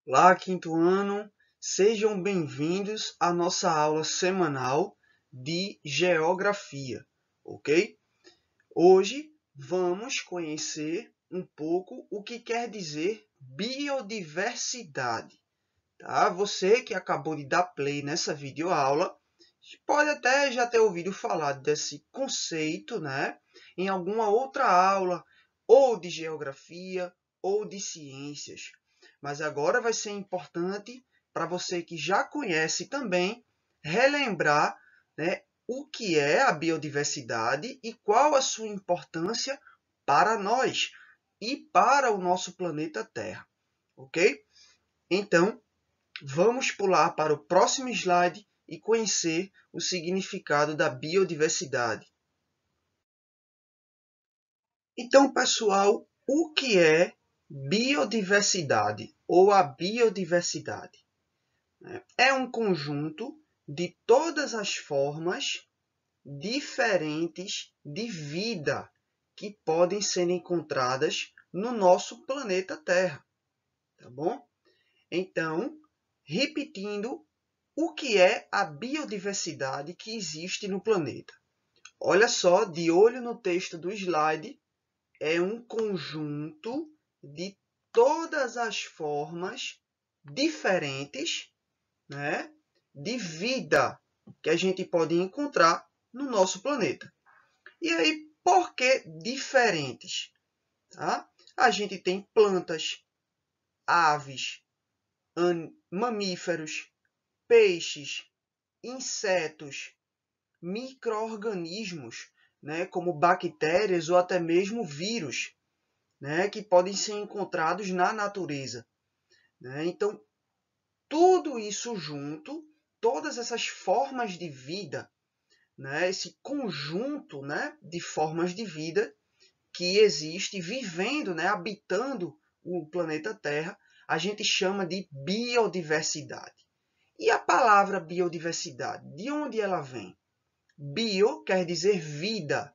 Olá, quinto ano, sejam bem-vindos à nossa aula semanal de Geografia, ok? Hoje vamos conhecer um pouco o que quer dizer biodiversidade, tá? Você que acabou de dar play nessa videoaula pode até já ter ouvido falar desse conceito, né? Em alguma outra aula, ou de geografia, ou de ciências. Mas agora vai ser importante para você que já conhece também relembrar, né, o que é a biodiversidade e qual a sua importância para nós e para o nosso planeta Terra, ok? Então, vamos pular para o próximo slide e conhecer o significado da biodiversidade. Então, pessoal, o que é biodiversidade ou a biodiversidade? É um conjunto de todas as formas diferentes de vida que podem ser encontradas no nosso planeta Terra, tá bom? Então, repetindo, o que é a biodiversidade que existe no planeta? Olha só, de olho no texto do slide, é um conjunto de todas as formas diferentes, né, de vida que a gente pode encontrar no nosso planeta. E aí, por que diferentes? Tá? A gente tem plantas, aves, mamíferos, peixes, insetos, micro-organismos, né, como bactérias ou até mesmo vírus, né, que podem ser encontrados na natureza, né? Então, tudo isso junto, todas essas formas de vida, né, esse conjunto, né, de formas de vida que existe vivendo, né, habitando o planeta Terra, a gente chama de biodiversidade. E a palavra biodiversidade, de onde ela vem? Bio quer dizer vida.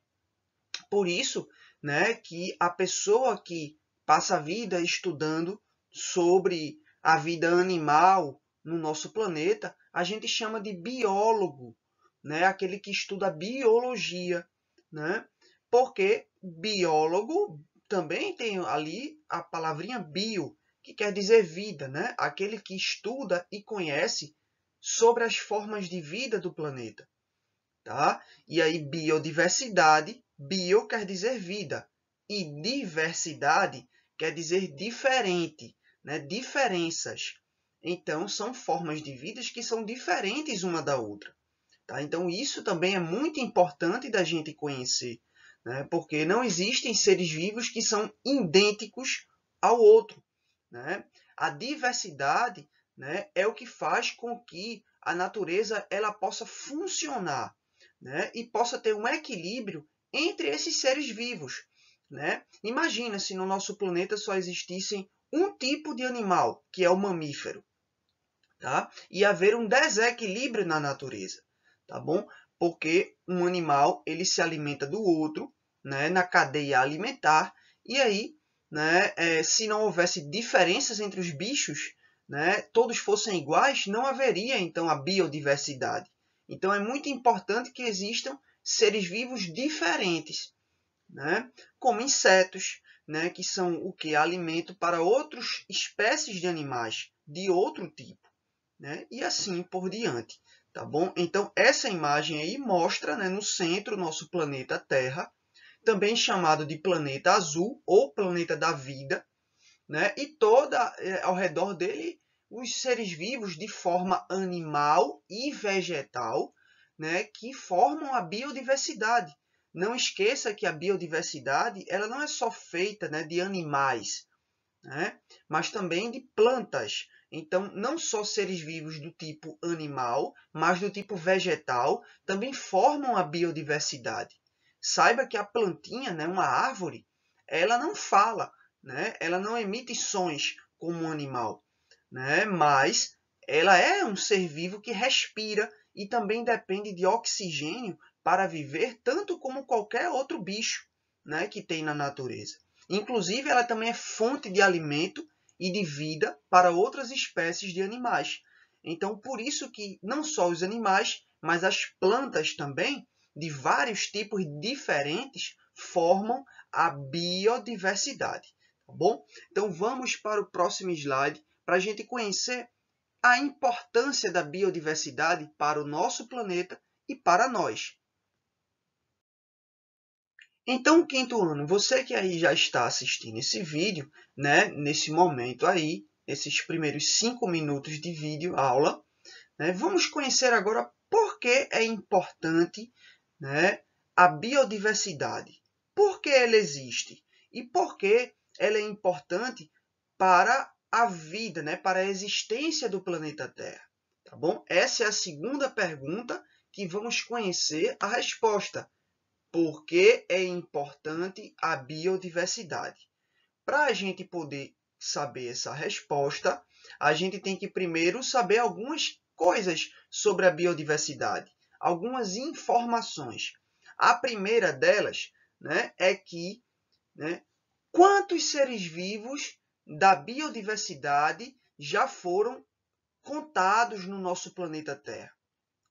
Por isso, né, que a pessoa que passa a vida estudando sobre a vida animal no nosso planeta, a gente chama de biólogo, né, aquele que estuda a biologia, né? Porque biólogo também tem ali a palavrinha bio, que quer dizer vida, né? Aquele que estuda e conhece sobre as formas de vida do planeta. Tá? E aí, biodiversidade, bio quer dizer vida, e diversidade quer dizer diferente, né? Diferenças. Então, são formas de vida que são diferentes uma da outra. Tá? Então, isso também é muito importante da gente conhecer, né? Porque não existem seres vivos que são idênticos ao outro. Né? A diversidade, né, é o que faz com que a natureza ela possa funcionar, né, e possa ter um equilíbrio entre esses seres vivos. Né? Imagina se no nosso planeta só existissem um tipo de animal, que é o mamífero. Tá? E haver um desequilíbrio na natureza, tá bom? Porque um animal ele se alimenta do outro, né, na cadeia alimentar, e aí, né, se não houvesse diferenças entre os bichos, né, todos fossem iguais, não haveria então a biodiversidade. Então é muito importante que existam seres vivos diferentes, né, como insetos, né, que são o que? Alimento para outras espécies de animais de outro tipo, né? E assim por diante, tá bom? Então, essa imagem aí mostra, né, no centro, o nosso planeta Terra, também chamado de planeta azul ou planeta da vida, né? E toda ao redor dele os seres vivos de forma animal e vegetal, né, que formam a biodiversidade. Não esqueça que a biodiversidade ela não é só feita, né, de animais, né? Mas também de plantas. Então, não só seres vivos do tipo animal, mas do tipo vegetal, também formam a biodiversidade. Saiba que a plantinha, né, uma árvore, ela não fala, né? Ela não emite sons como um animal, né? Mas ela é um ser vivo que respira e também depende de oxigênio para viver, tanto como qualquer outro bicho, né, que tem na natureza. Inclusive, ela também é fonte de alimento e de vida para outras espécies de animais. Então, por isso que não só os animais, mas as plantas também, de vários tipos diferentes, formam a biodiversidade. Tá bom? Então, vamos para o próximo slide para a gente conhecer a importância da biodiversidade para o nosso planeta e para nós. Então, quinto ano, você que aí já está assistindo esse vídeo, né, nesse momento aí, esses primeiros 5 minutos de vídeo aula, né, vamos conhecer agora por que é importante, né, a biodiversidade. Por que ela existe e por que ela é importante para a vida, né, para a existência do planeta Terra. Tá bom? Essa é a segunda pergunta que vamos conhecer a resposta. Por que é importante a biodiversidade? Para a gente poder saber essa resposta, a gente tem que primeiro saber algumas coisas sobre a biodiversidade, algumas informações. A primeira delas, né, é que, né, quantos seres vivos da biodiversidade já foram contados no nosso planeta Terra?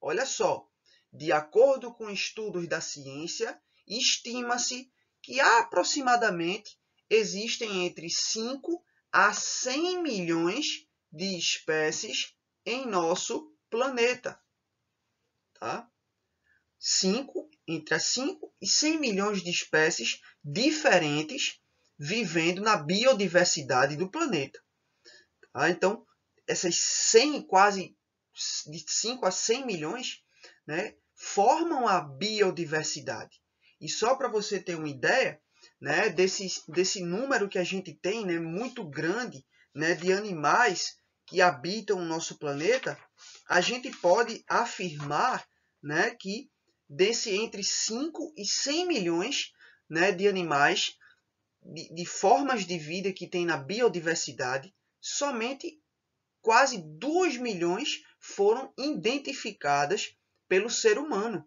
Olha só, de acordo com estudos da ciência, estima-se que aproximadamente existem entre 5 a 100 milhões de espécies em nosso planeta. Tá? Entre 5 e 100 milhões de espécies diferentes vivendo na biodiversidade do planeta. Tá? Então, essas 100, quase de 5 a 100 milhões, né, formam a biodiversidade. E só para você ter uma ideia, né, desse número que a gente tem, né, muito grande, né, de animais que habitam o nosso planeta, a gente pode afirmar, né, que entre 5 e 100 milhões, né, de animais, de formas de vida que tem na biodiversidade, somente quase 2 milhões foram identificadas pelo ser humano.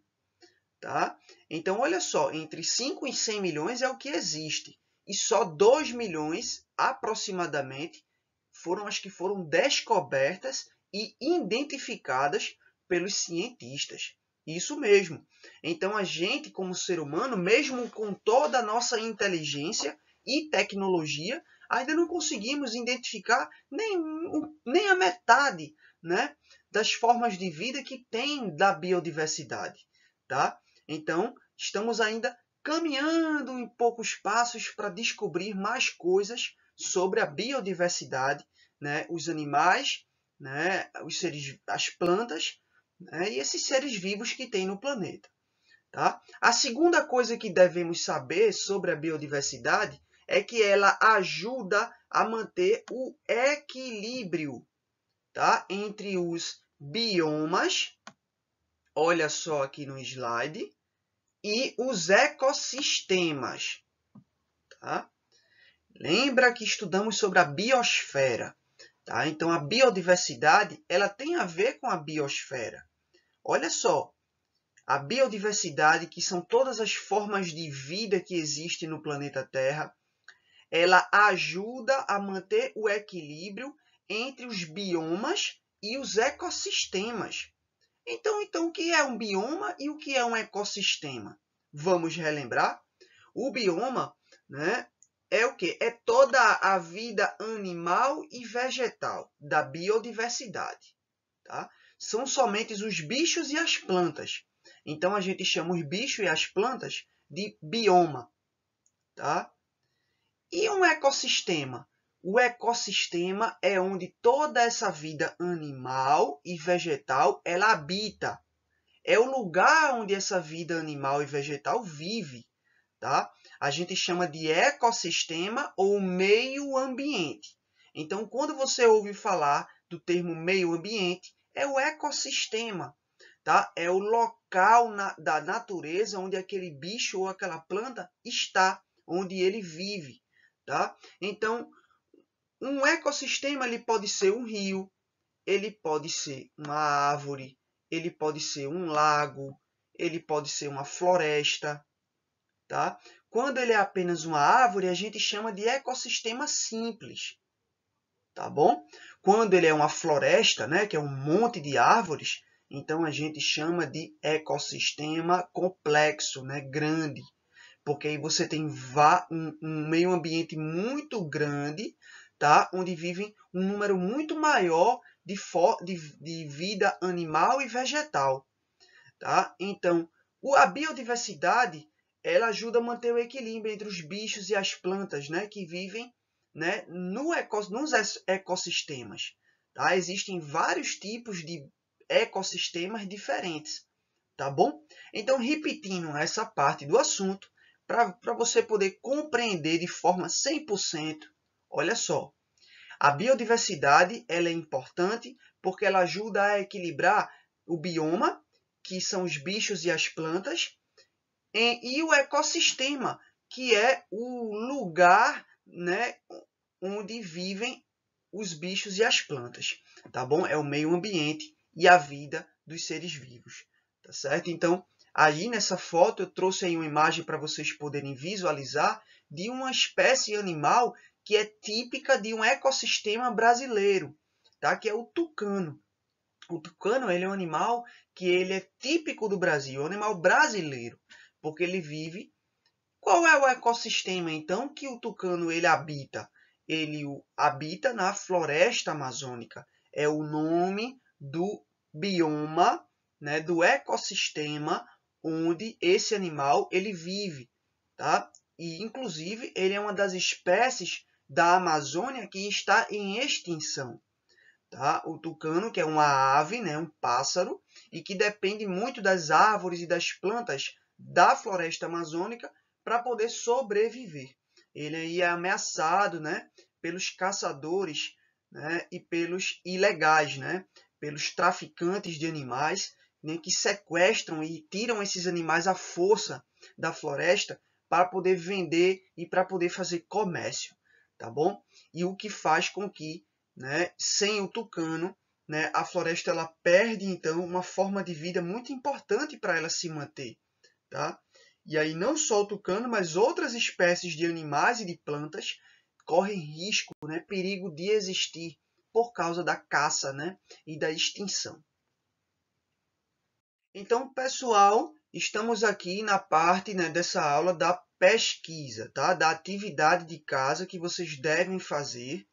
Tá? Então, olha só, entre 5 e 100 milhões é o que existe. E só 2 milhões, aproximadamente, foram as que foram descobertas e identificadas pelos cientistas. Isso mesmo. Então, a gente, como ser humano, mesmo com toda a nossa inteligência e tecnologia, ainda não conseguimos identificar nem a metade, né, das formas de vida que tem da biodiversidade. Tá? Então, estamos ainda caminhando em poucos passos para descobrir mais coisas sobre a biodiversidade, né, os animais, né, as plantas, né, e esses seres vivos que tem no planeta. Tá? A segunda coisa que devemos saber sobre a biodiversidade é que ela ajuda a manter o equilíbrio, tá, entre os biomas, olha só aqui no slide, e os ecossistemas. Tá? Lembra que estudamos sobre a biosfera. Tá? Então, a biodiversidade ela tem a ver com a biosfera. Olha só, a biodiversidade, que são todas as formas de vida que existem no planeta Terra, ela ajuda a manter o equilíbrio entre os biomas e os ecossistemas. Então, o que é um bioma e o que é um ecossistema? Vamos relembrar? O bioma, né, é o quê? É toda a vida animal e vegetal da biodiversidade. Tá? São somente os bichos e as plantas. Então, a gente chama os bichos e as plantas de bioma. Tá? E um ecossistema? O ecossistema é onde toda essa vida animal e vegetal ela habita. É o lugar onde essa vida animal e vegetal vive. Tá? A gente chama de ecossistema ou meio ambiente. Então, quando você ouve falar do termo meio ambiente, é o ecossistema. Tá? É o local da natureza onde aquele bicho ou aquela planta está, onde ele vive. Tá? Então, um ecossistema ele pode ser um rio, ele pode ser uma árvore, ele pode ser um lago, ele pode ser uma floresta. Tá? Quando ele é apenas uma árvore, a gente chama de ecossistema simples. tá bom? Quando ele é uma floresta, né, que é um monte de árvores, então a gente chama de ecossistema complexo, né, grande, porque aí você tem um meio ambiente muito grande, tá, onde vivem um número muito maior de vida animal e vegetal, tá? Então, a biodiversidade ela ajuda a manter o equilíbrio entre os bichos e as plantas, né, que vivem, né, nos ecossistemas. Tá? Existem vários tipos de ecossistemas diferentes, tá bom? Então, repetindo essa parte do assunto, para você poder compreender de forma 100%, olha só, a biodiversidade ela é importante porque ela ajuda a equilibrar o bioma, que são os bichos e as plantas, e o ecossistema, que é o lugar, né, onde vivem os bichos e as plantas, tá bom? É o meio ambiente e a vida dos seres vivos, tá certo? Então, aí nessa foto eu trouxe aí uma imagem para vocês poderem visualizar de uma espécie animal que é típica de um ecossistema brasileiro, tá? Que é o tucano. O tucano ele é um animal que ele é típico do Brasil, é um animal brasileiro, porque ele vive. Qual é o ecossistema então que o tucano ele habita? Ele habita na floresta amazônica. É o nome do bioma, né, do ecossistema onde esse animal ele vive, tá? E inclusive ele é uma das espécies da Amazônia que está em extinção. Tá? O tucano, que é uma ave, né, um pássaro, e que depende muito das árvores e das plantas da floresta amazônica para poder sobreviver. Ele aí é ameaçado, né, pelos caçadores, né, e pelos ilegais, né, pelos traficantes de animais, né, que sequestram e tiram esses animais à força da floresta para poder vender e para poder fazer comércio, tá bom? E o que faz com que, né, sem o tucano, né, a floresta ela perde então uma forma de vida muito importante para ela se manter, tá? E aí não só o tucano, mas outras espécies de animais e de plantas correm risco, né, perigo de existir por causa da caça, né, e da extinção. Então, pessoal, estamos aqui na parte, né, dessa aula da pesquisa, tá? Da atividade de casa que vocês devem fazer,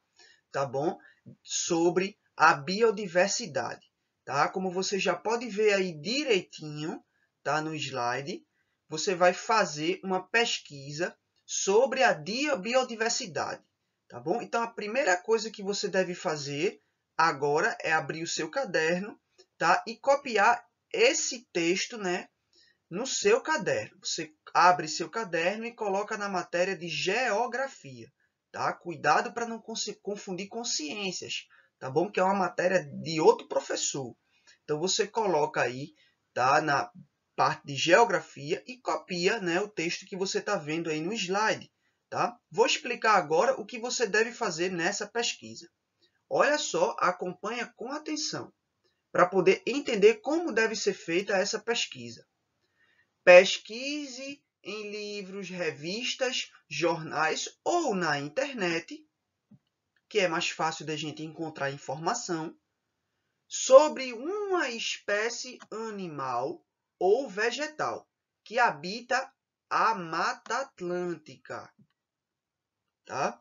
tá bom? Sobre a biodiversidade, tá? Como você já pode ver aí direitinho, tá? No slide, você vai fazer uma pesquisa sobre a biodiversidade, tá bom? Então, a primeira coisa que você deve fazer agora é abrir o seu caderno, tá? E copiar esse texto, né, no seu caderno. Você abre seu caderno e coloca na matéria de geografia, tá? Cuidado para não confundir com ciências, tá bom? Que é uma matéria de outro professor. Então você coloca aí, tá, na parte de geografia e copia, né, o texto que você está vendo aí no slide, tá? Vou explicar agora o que você deve fazer nessa pesquisa. Olha só, acompanha com atenção para poder entender como deve ser feita essa pesquisa. Pesquise em livros, revistas, jornais ou na internet, que é mais fácil da gente encontrar informação, sobre uma espécie animal ou vegetal que habita a Mata Atlântica. Tá?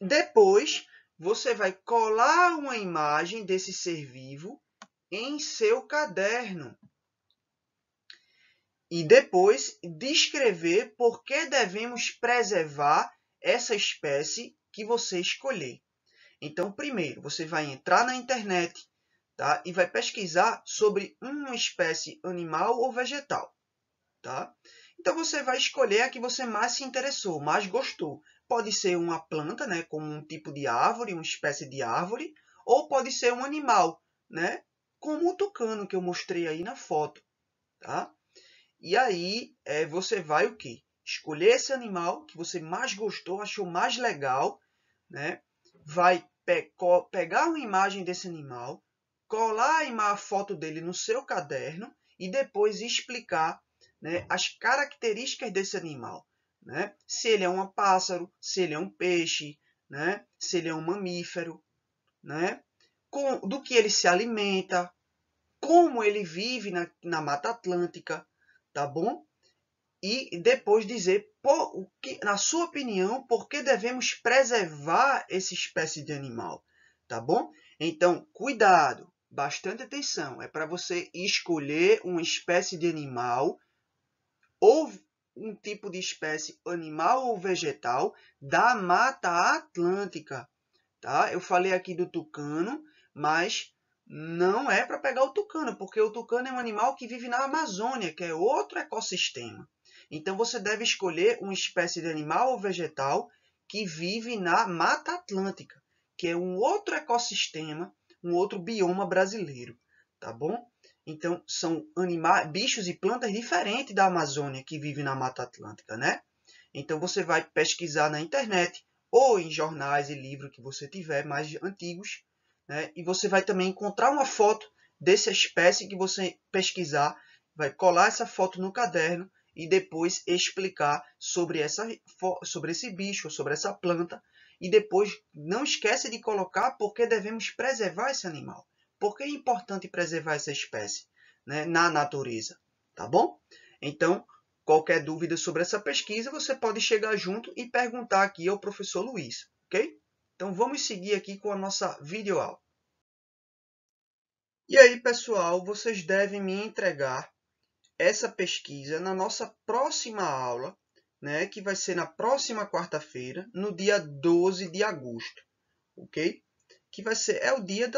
Depois, você vai colar uma imagem desse ser vivo em seu caderno. E depois descrever por que devemos preservar essa espécie que você escolher. Então, primeiro, você vai entrar na internet, tá? E vai pesquisar sobre uma espécie animal ou vegetal, tá? Então, você vai escolher a que você mais se interessou, mais gostou. Pode ser uma planta, né, como um tipo de árvore, uma espécie de árvore, ou pode ser um animal, né, como o tucano que eu mostrei aí na foto, tá? E aí você vai o quê? Escolher esse animal que você mais gostou, achou mais legal, né? Vai pegar uma imagem desse animal, colar a foto dele no seu caderno e depois explicar, né, as características desse animal, né? Se ele é um pássaro, se ele é um peixe, né? Se ele é um mamífero, né? Do que ele se alimenta, como ele vive na Mata Atlântica, tá bom? E depois dizer, na sua opinião, por que devemos preservar essa espécie de animal, tá bom? Então, cuidado, bastante atenção. É para você escolher uma espécie de animal ou um tipo de espécie animal ou vegetal da Mata Atlântica, tá? Eu falei aqui do tucano, mas não é para pegar o tucano, porque o tucano é um animal que vive na Amazônia, que é outro ecossistema. Então você deve escolher uma espécie de animal ou vegetal que vive na Mata Atlântica, que é um outro ecossistema, um outro bioma brasileiro, tá bom? Então são bichos e plantas diferentes da Amazônia que vivem na Mata Atlântica, né? Então você vai pesquisar na internet ou em jornais e livros que você tiver mais antigos, né? E você vai também encontrar uma foto dessa espécie que você pesquisar, vai colar essa foto no caderno e depois explicar sobre esse bicho, sobre essa planta. E depois não esquece de colocar porque devemos preservar esse animal. Por que é importante preservar essa espécie, né, na natureza, tá bom? Então, qualquer dúvida sobre essa pesquisa, você pode chegar junto e perguntar aqui ao professor Luiz, ok? Então, vamos seguir aqui com a nossa videoaula. E aí, pessoal, vocês devem me entregar essa pesquisa na nossa próxima aula, né, que vai ser na próxima quarta-feira, no dia 12 de agosto, ok? Que vai ser, é o dia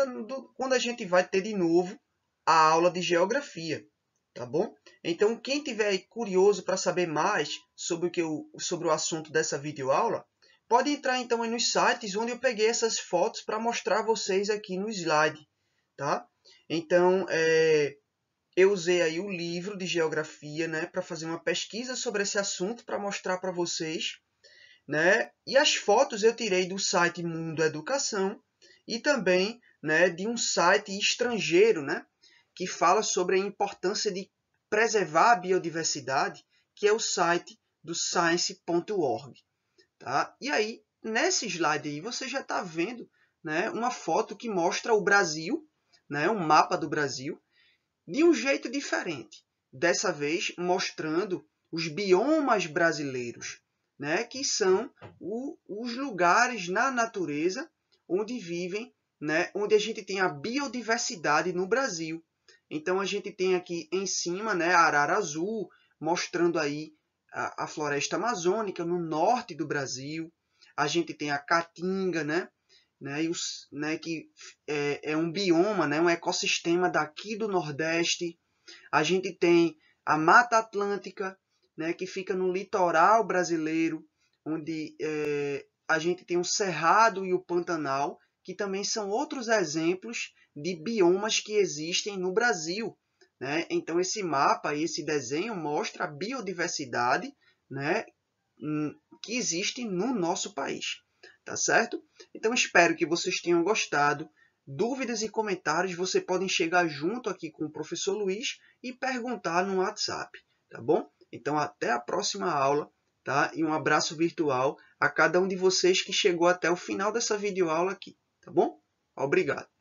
quando a gente vai ter de novo a aula de geografia, tá bom? Então, quem tiver curioso para saber mais sobre o assunto dessa videoaula, pode entrar então aí nos sites onde eu peguei essas fotos para mostrar a vocês aqui no slide, tá? Então, eu usei aí o livro de geografia, né, para fazer uma pesquisa sobre esse assunto para mostrar para vocês, né? E as fotos eu tirei do site Mundo Educação e também, né, de um site estrangeiro, né, que fala sobre a importância de preservar a biodiversidade, que é o site do science.org, tá? E aí, nesse slide aí, você já está vendo, né, uma foto que mostra o Brasil, né, um mapa do Brasil, de um jeito diferente. Dessa vez, mostrando os biomas brasileiros, né, que são os lugares na natureza onde vivem, né, onde a gente tem a biodiversidade no Brasil. Então a gente tem aqui em cima, né, a arara azul, mostrando aí a floresta amazônica no norte do Brasil. A gente tem a caatinga, né, que é um bioma, né, um ecossistema daqui do Nordeste. A gente tem a Mata Atlântica, né, que fica no litoral brasileiro, onde a gente tem o Cerrado e o Pantanal, que também são outros exemplos de biomas que existem no Brasil, né? Então, esse mapa, esse desenho mostra a biodiversidade, né, que existe no nosso país, tá certo? Então, espero que vocês tenham gostado. Dúvidas e comentários, você podem chegar junto aqui com o professor Luiz e perguntar no WhatsApp, tá bom? Então, até a próxima aula, tá? E um abraço virtual a cada um de vocês que chegou até o final dessa videoaula aqui, tá bom? Obrigado.